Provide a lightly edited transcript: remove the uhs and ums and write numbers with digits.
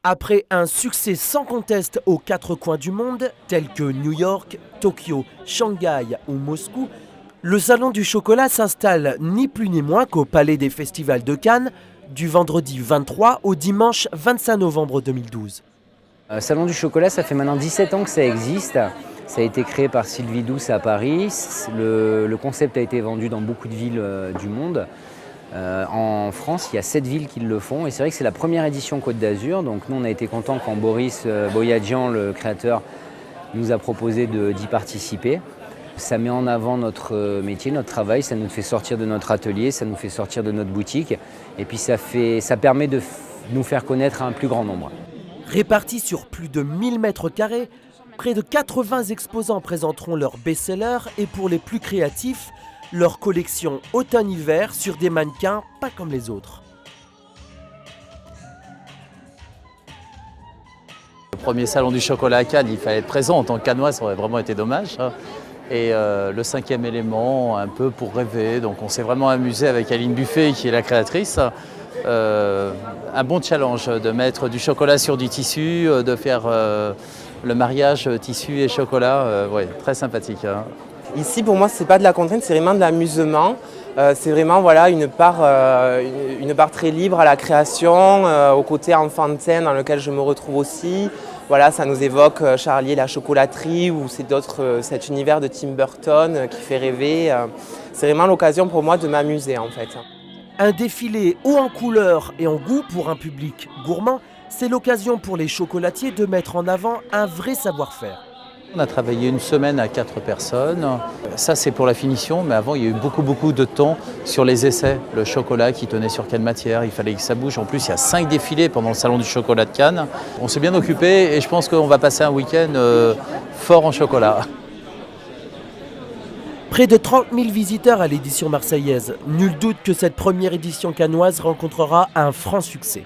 Après un succès sans conteste aux quatre coins du monde, tels que New York, Tokyo, Shanghai ou Moscou, le Salon du chocolat s'installe ni plus ni moins qu'au Palais des Festivals de Cannes, du vendredi 23 au dimanche 25 novembre 2012. Salon du chocolat, ça fait maintenant 17 ans que ça existe. Ça a été créé par Sylvie Douce à Paris. Le concept a été vendu dans beaucoup de villes du monde. En France, il y a 7 villes qui le font et c'est vrai que c'est la première édition Côte d'Azur. Donc nous, on a été contents quand Boris Boyadjian, le créateur, nous a proposé d'y participer. Ça met en avant notre métier, notre travail, ça nous fait sortir de notre atelier, ça nous fait sortir de notre boutique et puis ça permet de nous faire connaître à un plus grand nombre. Répartis sur plus de 1000 mètres carrés, près de 80 exposants présenteront leurs best-sellers et pour les plus créatifs, leur collection automne-hiver sur des mannequins pas comme les autres. Le premier salon du chocolat à Cannes, il fallait être présent en tant que Cannois, ça aurait vraiment été dommage. Et le cinquième élément, un peu pour rêver. Donc on s'est vraiment amusé avec Aline Buffet, qui est la créatrice. Un bon challenge de mettre du chocolat sur du tissu, de faire le mariage tissu et chocolat. Ouais, très sympathique. Ici, pour moi, ce n'est pas de la contrainte, c'est vraiment de l'amusement. C'est vraiment voilà, une part très libre à la création, au côté enfantin dans lequel je me retrouve aussi. Voilà, ça nous évoque Charlie et la chocolaterie ou cet univers de Tim Burton qui fait rêver. C'est vraiment l'occasion pour moi de m'amuser en fait. Un défilé haut en couleurs et en goût pour un public gourmand, c'est l'occasion pour les chocolatiers de mettre en avant un vrai savoir-faire. On a travaillé une semaine à 4 personnes. Ça, c'est pour la finition, mais avant, il y a eu beaucoup de temps sur les essais. Le chocolat qui tenait sur quelle matière, il fallait que ça bouge. En plus, il y a 5 défilés pendant le Salon du chocolat de Cannes. On s'est bien occupé et je pense qu'on va passer un week-end fort en chocolat. Près de 30 000 visiteurs à l'édition marseillaise. Nul doute que cette première édition cannoise rencontrera un franc succès.